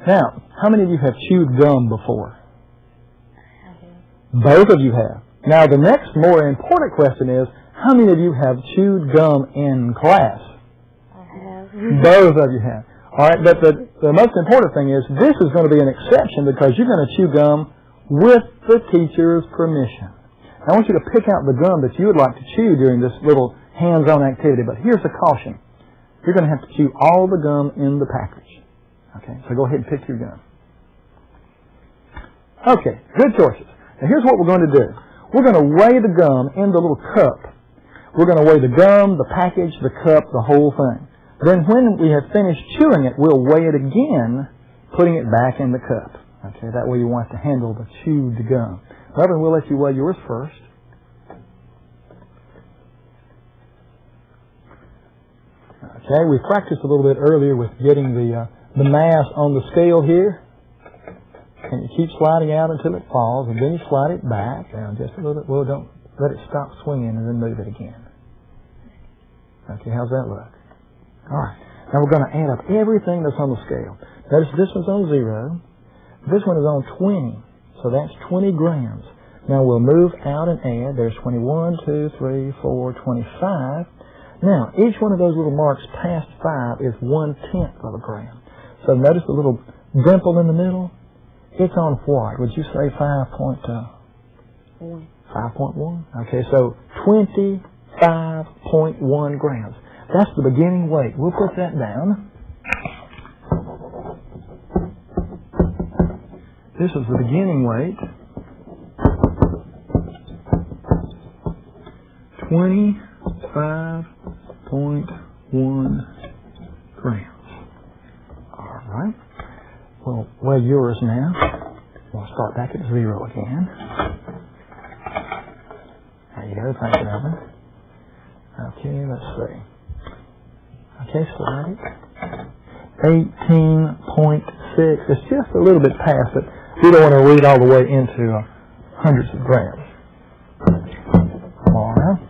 Now, how many of you have chewed gum before? Both of you have. Now, the next more important question is, how many of you have chewed gum in class? I have. Both of you have. All right, but the most important thing is, this is going to be an exception because you're going to chew gum with the teacher's permission. I want you to pick out the gum that you would like to chew during this little hands-on activity, but here's a caution. You're going to have to chew all the gum in the package. Okay, so go ahead and pick your gum. Okay, good choices. Now here's what we're going to do. We're going to weigh the gum in the little cup. We're going to weigh the gum, the package, the cup, the whole thing. Then when we have finished chewing it, we'll weigh it again, putting it back in the cup. Okay, that way you want to handle the chewed gum. Reverend, we'll let you weigh yours first. Okay, we practiced a little bit earlier with getting the mass on the scale here. And you keep sliding out until it falls, and then you slide it back down just a little bit. Well, don't let it stop swinging and then move it again. Okay, how's that look? All right. Now we're going to add up everything that's on the scale. Notice this one's on 0. This one is on 20. So that's 20 grams. Now we'll move out and add. There's 21, 2, 3, 4, 25. Now, each one of those little marks past 5 is 1/10 of a gram. So notice the little dimple in the middle? It's on what? Would you say 5.1? 5.1? Okay, so 25.1 grams. That's the beginning weight. We'll put that down. This is the beginning weight. 25.1 grams. All right. We'll weigh yours now. We'll start back at 0 again. There you go. Thank you, Evan. Okay, let's see. Okay, slide it. 18.6. It's just a little bit past it. We don't want to read all the way into hundreds of grams. All right.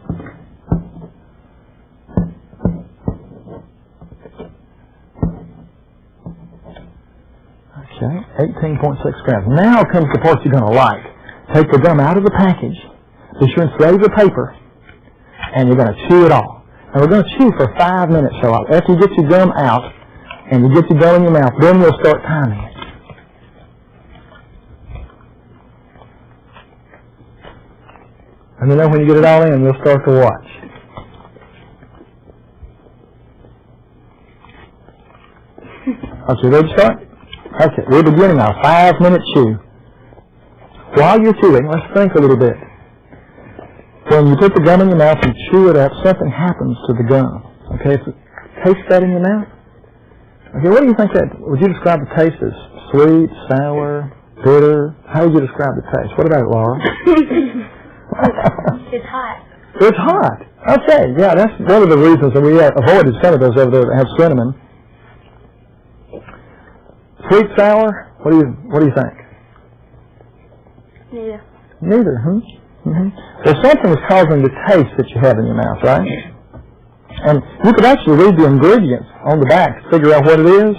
Okay, 18.6 grams. Now comes the part you're going to like. Take the gum out of the package. Be sure and save the paper. And you're going to chew it all. And we're going to chew for 5 minutes. So after you get your gum out and you get your gum in your mouth, then we'll start timing it. And then when you get it all in, we'll start to watch. Okay, ready to start? Okay, we're beginning our 5-minute chew. While you're chewing, let's think a little bit. When you put the gum in your mouth and chew it up, something happens to the gum. Okay, taste that in your mouth. Okay, what do you think that, would you describe the taste as sweet, sour, bitter? How would you describe the taste? What about it, Laura? It's hot. It's hot. Okay, yeah, that's one of the reasons that we avoided some of those over there that have cinnamon. Sweet, sour, what do you think? Neither. Neither, Mm-hmm. Well, something is causing the taste that you have in your mouth, right? And you could actually read the ingredients on the back to figure out what it is.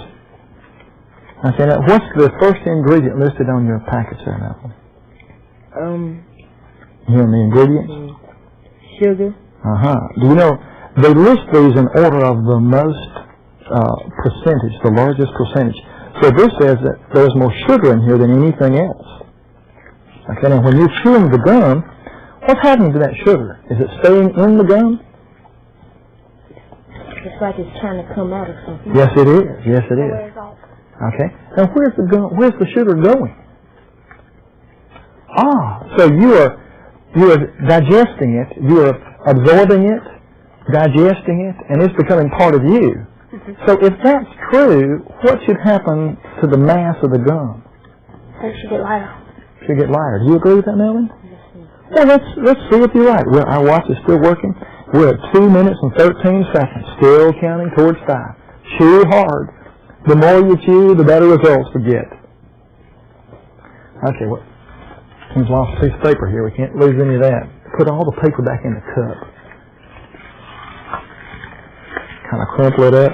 Okay, now what's the first ingredient listed on your package there, Malcolm? Here in the ingredients? Sugar. Do you know, they list these in order of the most percentage, the largest percentage. So this says that there's more sugar in here than anything else. Okay, now when you're chewing the gum, what's happening to that sugar? Is it staying in the gum? It's like it's trying to come out or something. Yes, it is. Yes, it is. Okay. Now where's the sugar going? So you are digesting it, you are absorbing it, digesting it, and it's becoming part of you. So if that's true, what should happen to the mass of the gum? It should get lighter. It should get lighter. Do you agree with that, Melvin? Well, let's see if you're right. Well, our watch is still working. We're at 2 minutes and 13 seconds, still counting towards 5. Chew hard. The more you chew, the better results we get. Okay, well, we've lost a piece of paper here. We can't lose any of that. Put all the paper back in the cup. Kind of crumple it up.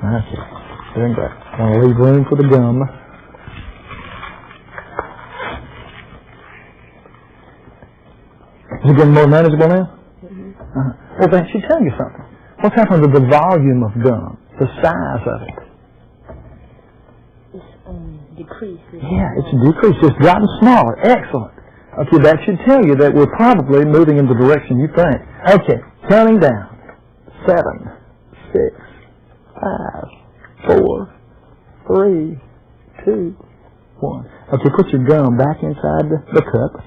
Okay. Doing great. Want to leave room for the gum. Is it getting more manageable now? Well, that should tell you something. What's happened to the volume of gum? The size of it? It's decreased. Yeah, it's decreased. It's gotten smaller. Excellent. Okay, that should tell you that we're probably moving in the direction you think. Okay, counting down. 7, 6, 5, 4, 3, 2, 1. Okay, put your gum back inside the cup.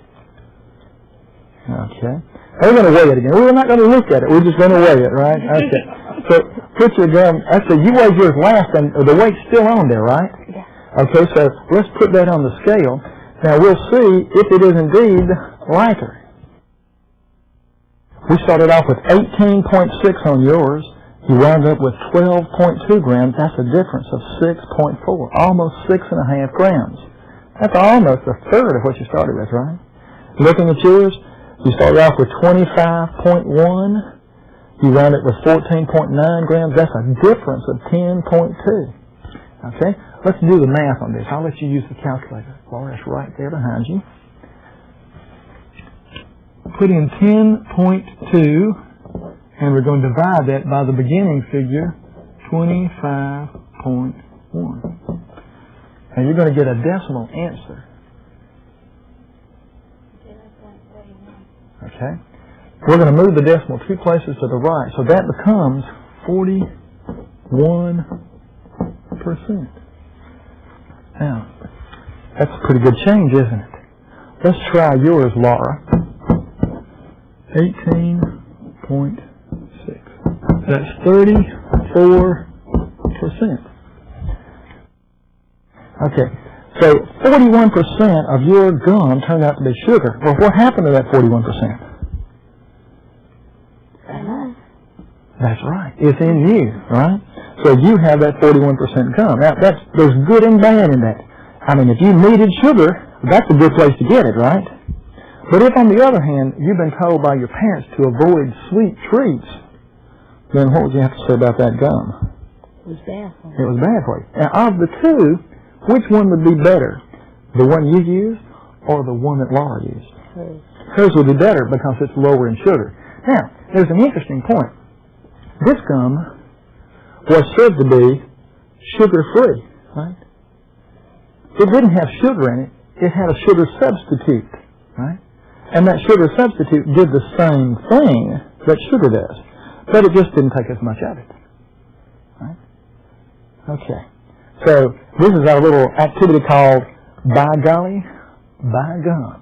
Okay. And we're going to weigh it again. We're not going to look at it. We're just going to weigh it, right? Okay. So put your gum. Actually, you weighed yours last, and the weight's still on there, right? Yeah. Okay, so let's put that on the scale. Now, we'll see if it is indeed lighter. We started off with 18.6 on yours. You wound up with 12.2 grams. That's a difference of 6.4, almost 6.5 grams. That's almost a third of what you started with, right? Looking at yours, you started off with 25.1. You wound up with 14.9 grams. That's a difference of 10.2. Okay? Let's do the math on this. I'll let you use the calculator. Laura's right there behind you. Put in 10.2, and we're going to divide that by the beginning figure, 25.1. And you're going to get a decimal answer. Okay? We're going to move the decimal 2 places to the right, so that becomes 41%. Now, that's a pretty good change, isn't it? Let's try yours, Laura. 18.6. That's 34%. Okay, so 41% of your gum turned out to be sugar. Well, what happened to that 41%? That's right. It's in you, right? So you have that 41% gum. Now, there's good and bad in that. I mean, if you needed sugar, that's a good place to get it, right? But if, on the other hand, you've been told by your parents to avoid sweet treats, then what would you have to say about that gum? It was bad for me. It was bad for you. Now, of the two, which one would be better? The one you used or the one that Laura used? Hers. Hers would be better because it's lower in sugar. Now, there's an interesting point. This gum was said to be sugar-free, right? It didn't have sugar in it. It had a sugar substitute, right? And that sugar substitute did the same thing that sugar does, but it just didn't take as much of it, right? Okay. So this is our little activity called ByGollyByGum.